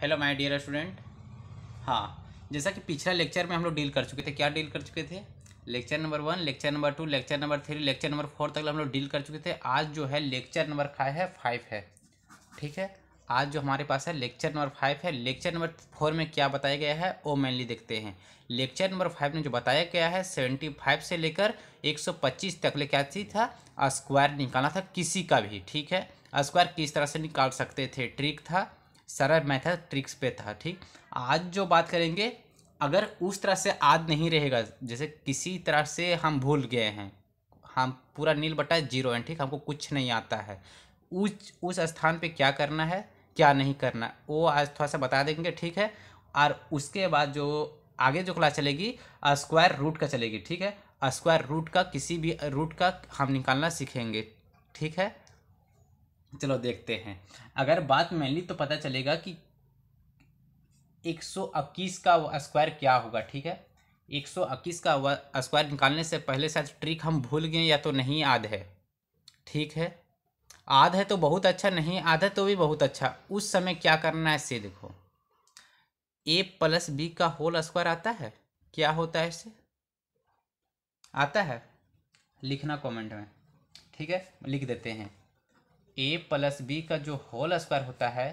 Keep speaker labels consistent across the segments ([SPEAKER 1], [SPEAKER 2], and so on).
[SPEAKER 1] Hello my dear student. हाँ, जैसा कि पिछला लेक्चर में हम लोग डील कर चुके थे, क्या डील कर चुके थे? Lecture number 1, lecture number 2, lecture number 3, lecture number 4 तक हम लोग डील कर चुके थे। आज जो है लेक्चर नंबर 5 है, ठीक है। आज जो हमारे पास है लेक्चर नंबर 5 है। लेक्चर नंबर 4 में क्या बताया गया है वो मेनली देखते हैं। लेक्चर नंबर 5 में जो बताया गया है 75 से लेकर 125 तक ले क्या चीज़ था, स्क्वायर निकालना था किसी का भी, ठीक है। स्क्वायर किस तरह से निकाल सकते थे, ट्रिक था, सारा मेथड ट्रिक्स पे था, ठीक। आज जो बात करेंगे, अगर उस तरह से आज नहीं रहेगा, जैसे किसी तरह से हम भूल गए हैं, हम पूरा नील बटा जीरो हैं, ठीक, हमको कुछ नहीं आता है, उस स्थान पे क्या करना है क्या नहीं करना वो आज थोड़ा सा बता देंगे, ठीक है। और उसके बाद जो आगे जो क्लास चलेगी स्क्वायर रूट का चलेगी, ठीक है। स्क्वायर रूट का किसी भी रूट का हम निकालना सीखेंगे, ठीक है। चलो देखते हैं। अगर बात मेनली तो पता चलेगा कि 121 का स्क्वायर क्या होगा, ठीक है। 121 का स्क्वायर निकालने से पहले शायद ट्रिक हम भूल गए या तो नहीं याद है, ठीक है। याद है तो बहुत अच्छा, नहीं याद है तो भी बहुत अच्छा। उस समय क्या करना है से देखो, ए प्लस बी का होल स्क्वायर आता है, क्या होता है इससे, आता है? लिखना कमेंट में, ठीक है, लिख देते हैं। ए प्लस बी का जो होल स्क्वायर होता है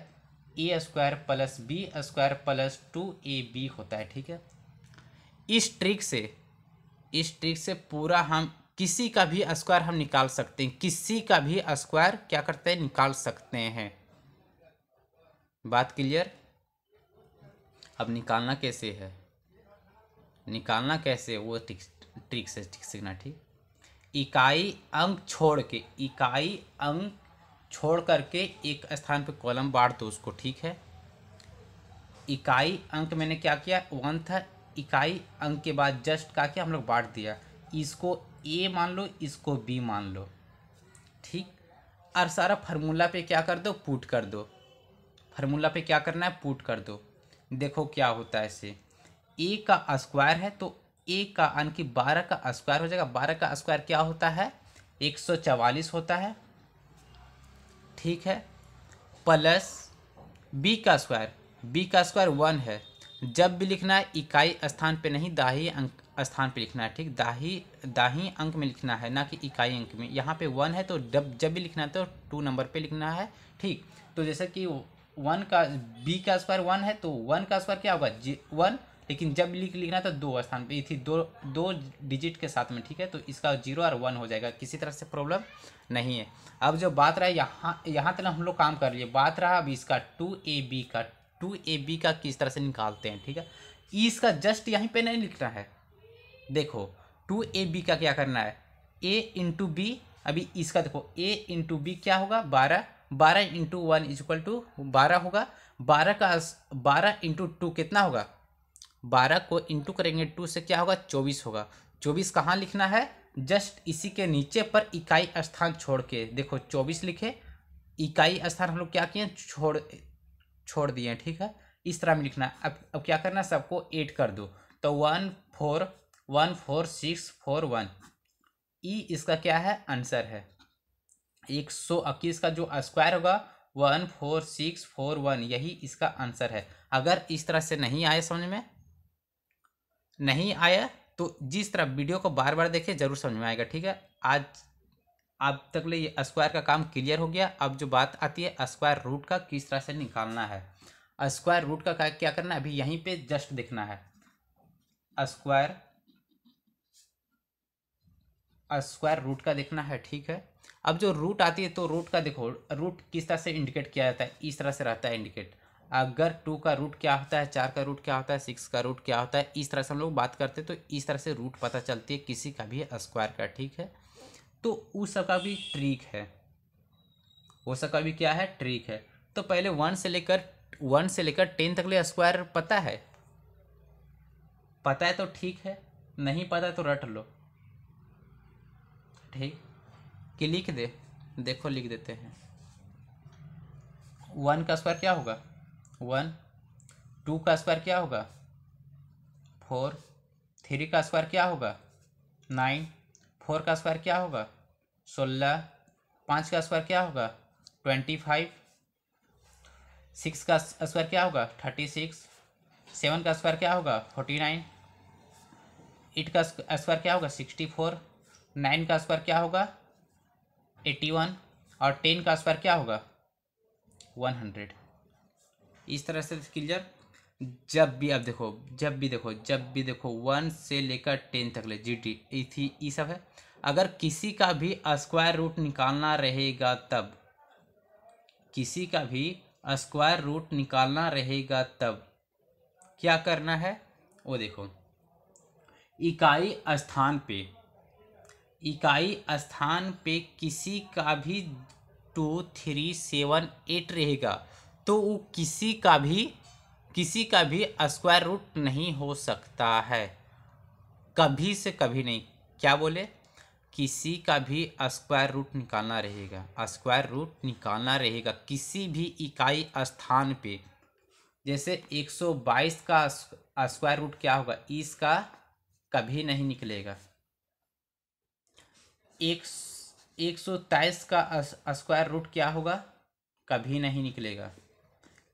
[SPEAKER 1] A square plus B square plus 2ab होता है, ठीक है। इस ट्रिक से पूरा हम किसी का भी स्क्वायर हम निकाल सकते हैं, किसी का भी स्क्वायर क्या करते हैं, निकाल सकते हैं। बात क्लियर? अब निकालना कैसे है, निकालना कैसे वो ट्रिक से सीखना, ठीक। इकाई अंक छोड़ करके एक स्थान पे कॉलम बांट दो उसको, ठीक है। इकाई अंक मैंने क्या किया, 1 था, इकाई अंक के बाद जस्ट का क्या हम लोग बांट दिया, इसको ए मान लो, इसको बी मान लो, ठीक। और सारा फार्मूला पे क्या कर दो, पुट कर दो। फार्मूला पे क्या करना है, पुट कर दो। देखो क्या होता है इससे, ए का स्क्वायर है तो ए का यानी कि 12 का स्क्वायर हो जाएगा। 12 का स्क्वायर क्या होता है, 144 होता है, ठीक है। प्लस बी का स्क्वायर 1 है। जब भी लिखना है इकाई स्थान पे नहीं, दाही अंक स्थान पे लिखना है, ठीक। दाही अंक में लिखना है, ना कि इकाई अंक में। यहाँ पे 1 है तो जब भी लिखना है तो 2 नंबर पे लिखना है, ठीक। तो जैसे कि 1 का बी का स्क्वायर 1 है तो 1 का स्क्वायर क्या होगा, 1, लेकिन जब लिखना है तो 2 स्थान पे थी, दो डिजिट के साथ में, ठीक है। तो इसका 0 और 1 हो जाएगा, किसी तरह से प्रॉब्लम नहीं है। अब जो बात रहा यहाँ तक हम लोग काम कर लिए, बात रहा अब इसका 2ab का किस तरह से निकालते हैं, ठीक है। इसका जस्ट यहीं पे नहीं लिखना है, देखो 2ab का क्या करना है, a इंटू बी। अभी इसका देखो a इंटू बी क्या होगा, 12, 12 इंटू 1 इजक्वल टू 12 होगा। 12 इंटू 2 कितना होगा, 12 को इंटू करेंगे 2 से क्या होगा, 24 होगा। 24 कहाँ लिखना है, जस्ट इसी के नीचे पर इकाई स्थान छोड़ के देखो 24 लिखे, इकाई स्थान हम लोग क्या किए, छोड़ दिए, ठीक है। इस तरह में लिखना है। अब क्या करना है, सबको ऐड कर दो तो 14641 ई इसका क्या है, आंसर है। 121 का जो स्क्वायर होगा 14641, यही इसका आंसर है। अगर इस तरह से नहीं आए, समझ में नहीं आया तो जिस तरह वीडियो को बार बार देखें जरूर समझ में आएगा, ठीक है। आज अब तक ले ये स्क्वायर का काम क्लियर हो गया। अब जो बात आती है स्क्वायर रूट का किस तरह से निकालना है। स्क्वायर रूट का क्या करना है, अभी यहीं पे जस्ट देखना है। स्क्वायर रूट का देखना है, ठीक है। अब जो रूट आती है तो रूट का देखो, रूट किस तरह से इंडिकेट किया जाता है, इस तरह से रहता है इंडिकेट। अगर 2 का रूट क्या होता है, 4 का रूट क्या होता है, 6 का रूट क्या होता है, इस तरह से हम लोग बात करते हैं तो इस तरह से रूट पता चलती है किसी का भी स्क्वायर का, ठीक है। तो उस सबका भी ट्रिक है, वो सबका भी क्या है, ट्रिक है। तो पहले 1 से लेकर 10 तक ले स्क्वायर पता है, पता है तो ठीक है, नहीं पता है तो रट लो, ठीक। कि लिख दे, देखो लिख देते हैं। 1 का स्क्वायर क्या होगा, 1। 2 का स्क्वायर क्या होगा, 4। 3 का स्क्वायर क्या होगा, 9। 4 का स्क्वायर क्या होगा, 16। 5 का स्क्वायर क्या होगा, 25। 6 का स्क्वायर क्या होगा 36, 7 का स्क्वायर क्या होगा 49, 8 का स्क्वायर क्या होगा 64, 9 का स्क्वायर क्या होगा 81 और 10 का स्क्वायर क्या होगा 100। इस तरह से क्लियर। जब भी अब देखो जब भी देखो 1 से लेकर 10 तक ले GT थी ये सब है। अगर किसी का भी स्क्वायर रूट निकालना रहेगा तब, किसी का भी स्क्वायर रूट निकालना रहेगा तब क्या करना है, वो देखो इकाई स्थान पे किसी का भी 2 3 7 8 रहेगा तो वो किसी का भी स्क्वायर रूट नहीं हो सकता है, कभी से कभी नहीं। क्या बोले, किसी का भी स्क्वायर रूट निकालना रहेगा किसी भी इकाई स्थान पे। जैसे 122 का स्क्वायर रूट क्या होगा, इसका कभी नहीं निकलेगा। 123 का स्क्वायर रूट क्या होगा, कभी नहीं निकलेगा।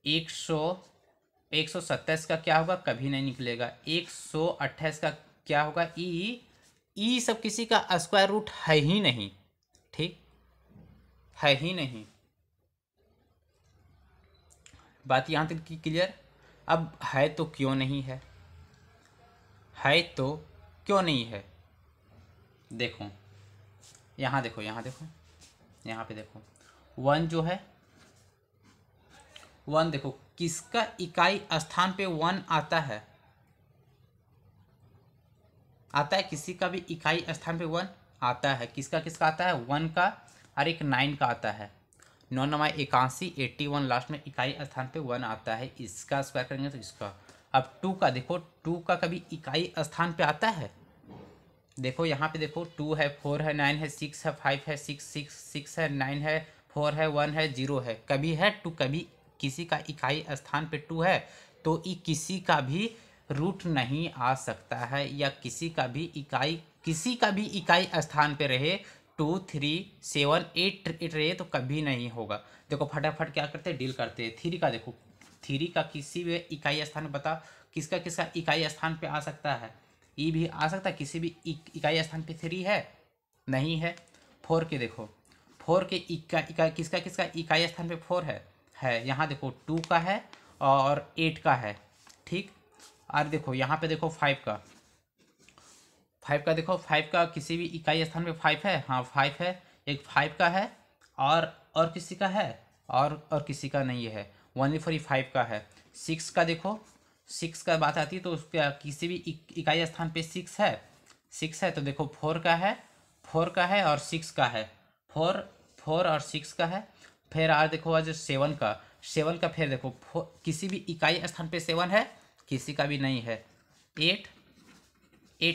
[SPEAKER 1] 127 का क्या होगा, कभी नहीं निकलेगा। 128 का क्या होगा, ई सब किसी का स्क्वायर रूट है ही नहीं, ठीक है ही नहीं। बात यहाँ तक क्लियर। अब है तो क्यों नहीं है, देखो यहाँ पे देखो 1 जो है 1 देखो किसका इकाई स्थान पे 1 आता है, किसी का भी इकाई स्थान पे 1 आता है। किसका आता है 1 का, और एक 9 का आता है। 9 9 81 81 लास्ट में इकाई स्थान पे 1 आता है। इसका स्क्वायर करेंगे तो इसका। अब 2 का देखो, 2 का कभी इकाई स्थान पे आता है, देखो यहाँ पे देखो 2 है 4 है 9 है 6 है 5 है 6 है 9 है 4 है 1 है 0 है, कभी है 2, कभी किसी का इकाई स्थान पे 2 है तो ये किसी का भी रूट नहीं आ सकता है, या किसी का भी इकाई स्थान पे रहे 2 3 7 8 रहे तो कभी नहीं होगा। देखो फटाफट क्या करते हैं, डील करते हैं। 3 का देखो, 3 का किसी भी इकाई स्थान बता किसका इकाई स्थान पे आ सकता है, ये भी आ सकता है। किसी भी इकाई स्थान पे 3 है, नहीं है। 4 के देखो, 4 के किसका इकाई स्थान पे 4 है यहाँ देखो 2 का है और 8 का है, ठीक। और देखो यहाँ पे देखो 5 का देखो, 5 का किसी भी इकाई स्थान पे 5 है, हाँ 5 है, एक 5 का है और किसी का है और किसी का नहीं है, ओनली फॉर 5 का है। 6 का देखो, 6 का बात आती है तो उसका किसी भी इकाई स्थान पे 6 है तो देखो 4 का है और 6 का है, 4 और 6 का है। फिर और देखो आज 7 का फिर देखो किसी भी इकाई स्थान पे 7 है, किसी का भी नहीं है। 8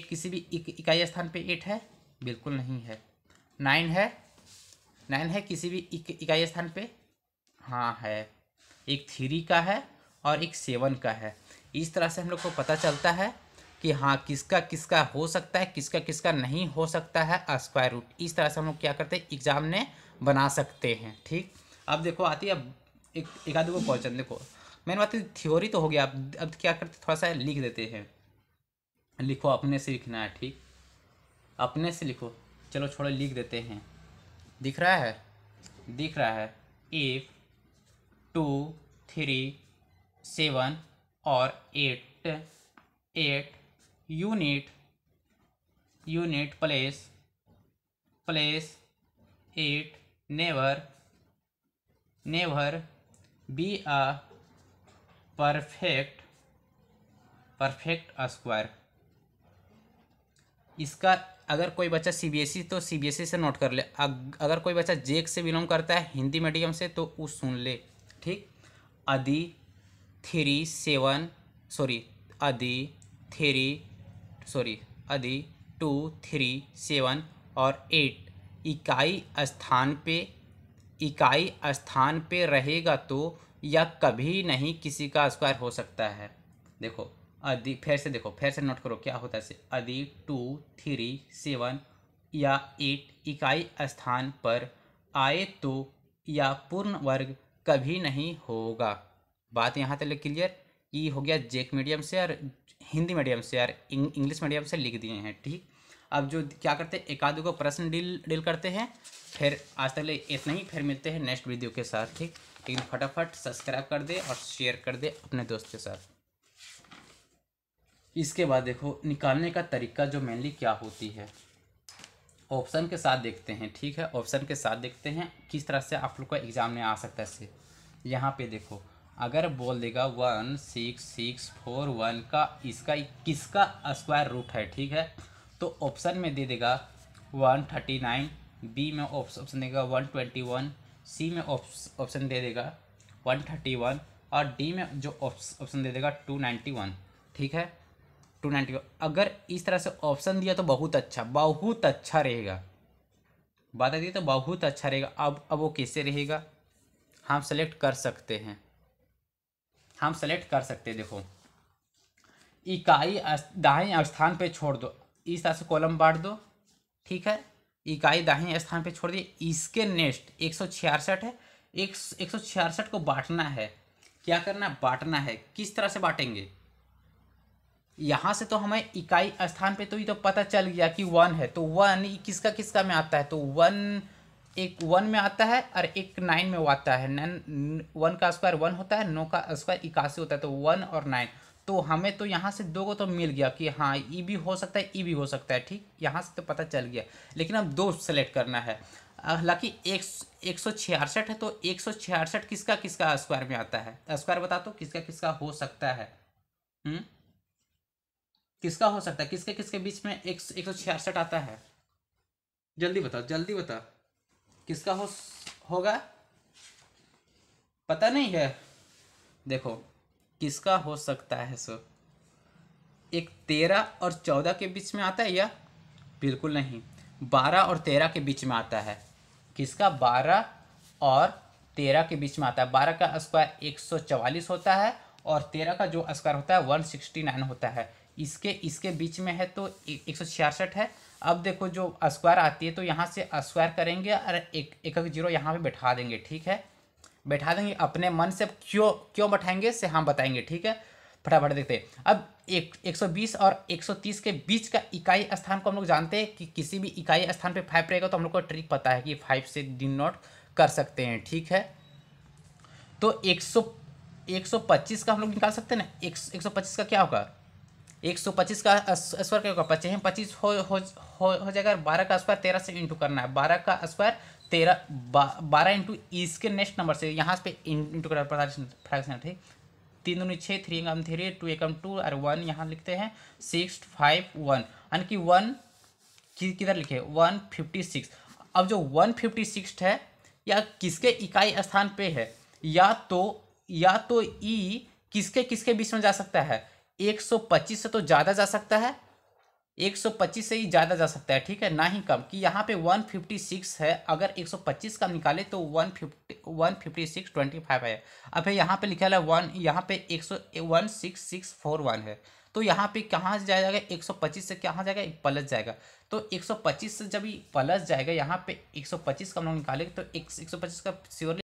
[SPEAKER 1] किसी भी इकाई स्थान पे 8 है, बिल्कुल नहीं है। 9 है किसी भी इकाई स्थान पे, हाँ है। एक 3 का है और एक 7 का है। इस तरह से हम लोग को पता चलता है कि हाँ किसका हो सकता है, किसका नहीं हो सकता है स्क्वायर रूट। इस तरह से हम लोग क्या करते हैं, एग्जाम में बना सकते हैं, ठीक। अब देखो आती है एक आधे को क्वेश्चन। देखो मैंने बात थ्योरी तो हो गया, अब क्या करते थोड़ा सा लिख देते हैं। लिखो, अपने से लिखना है, ठीक, अपने से लिखो। चलो छोड़ो, लिख देते हैं। दिख रहा है इफ 2 3 7 और 8 unit place 8 never be a perfect square. इसका अगर कोई बच्चा सीबीएसई तो सीबीएसई से नोट कर ले, अगर कोई बच्चा जेक से बिलोंग करता है हिंदी मीडियम से तो वो सुन ले, ठीक। आदि 2 3 7 और 8 इकाई स्थान पे रहेगा तो या कभी नहीं किसी का स्क्वायर हो सकता है। देखो फिर से नोट करो क्या होता है। यदि 2 3 7 या 8 इकाई स्थान पर आए तो या पूर्ण वर्ग कभी नहीं होगा। बात यहाँ तक क्लियर। ई हो गया जेक मीडियम से और हिंदी मीडियम से और इंग्लिश मीडियम से लिख दिए हैं, ठीक। अब जो क्या करते हैं, एक आधे को प्रश्न डील करते हैं। फिर आज तक इतना ही, फिर मिलते हैं नेक्स्ट वीडियो के साथ, ठीक। लेकिन फटाफट सब्सक्राइब कर दे और शेयर कर दे अपने दोस्त के साथ। इसके बाद देखो निकालने का तरीका जो मेनली क्या होती है, ऑप्शन के साथ देखते हैं, ठीक है। ऑप्शन के साथ देखते हैं किस तरह से आप लोग का एग्जाम में आ सकता है इससे। यहाँ पे देखो अगर बोल देगा 16641 का इसका किसका स्क्वायर रूट है, ठीक है, तो ऑप्शन में दे देगा 139, बी में ऑप्शन देगा 121, सी में ऑप्शन दे देगा 131 और डी में जो ऑप्शन दे देगा 291, ठीक है। 291 अगर इस तरह से ऑप्शन दिया तो बहुत अच्छा रहेगा। बता दिए तो बहुत अच्छा रहेगा। अब वो कैसे रहेगा, हम सेलेक्ट कर सकते हैं, देखो इकाई दाहिने स्थान पे छोड़ दो, इस तरह से कॉलम बांट दो, ठीक है। इकाई दाहिने स्थान पे छोड़ दिए, इसके नेक्स्ट 166 है, 166 को बांटना है। क्या करना है, बांटना है। किस तरह से बांटेंगे, यहाँ से तो हमें इकाई स्थान पे तो ये तो पता चल गया कि 1 है, तो 1 किसका में आता है, तो 1 एक 1 में आता है और एक 9 में वो आता है। 1 का स्क्वायर 1 होता है, 9 का स्क्वायर 81 होता है, तो 1 और 9। तो हमें तो यहाँ से दो को तो मिल गया कि हाँ ई भी हो सकता है, ई भी हो सकता है, ठीक। यहाँ से तो पता चल गया, लेकिन अब दो सेलेक्ट करना है। हालांकि 166 है, तो 166 किसका स्क्वायर में आता है, स्क्वायर बता दो किसका हो सकता है। किसका हो सकता है, किसके बीच में 166 आता है, जल्दी बता किसका होगा, पता नहीं है। देखो किसका हो सकता है, सो एक 13 और 14 के बीच में आता है या बिल्कुल नहीं, 12 और 13 के बीच में आता है। किसका, 12 और 13 के बीच में आता है। 12 का स्क्वायर 144 होता है और 13 का जो स्क्वायर होता है 169 होता है। इसके बीच में है तो 166 है। अब देखो जो स्क्वायर आती है तो यहाँ से स्क्वायर करेंगे और एक जीरो यहाँ पे बैठा देंगे, ठीक है। बैठा देंगे अपने मन से, क्यों बैठाएंगे से हम बताएंगे, ठीक है। फटाफट देखते हैं। अब 120 और 130 के बीच का इकाई स्थान को हम लोग जानते हैं कि किसी भी इकाई स्थान पे 5 रहेगा, तो हम लोग को ट्रिक पता है कि 5 से डिनोट कर सकते हैं, ठीक है। तो 125 का हम लोग निकाल सकते हैं ना। 125 का क्या होगा, 125 का स्क्वायर क्या होगा, 25 हो जाएगा। 12 का स्क्वायर 13 से इंटू करना है। 12 का स्क्वायर 12 इंटू इसके नेक्स्ट नंबर से यहाँ पे इंटू करना फ्रैक्शन, ठीक। 3 दूनी 6, 3 एकम 3, 2 एकम 2 और 1 यहाँ लिखते हैं 6 5 1, यानी कि 1 किधर लिखे 156। अब जो 156 है या किसके इकाई स्थान पे है, या तो ई किसके बीच में जा सकता है, 125 से तो ज़्यादा जा सकता है, 125 से ही ज़्यादा जा सकता है, ठीक है, ना ही कम। कि यहाँ पे 156 है, अगर 125 का निकाले तो 156 25 है। अब यहाँ पे लिखा है 1, यहाँ पे 16641 है, तो यहाँ पे कहाँ जाएगा, 125 से कहाँ जाएगा, प्लस जाएगा। तो 125 से जब प्लस जाएगा, यहाँ पे 125 का हम लोग निकालेंगे तो 125 का श्योरली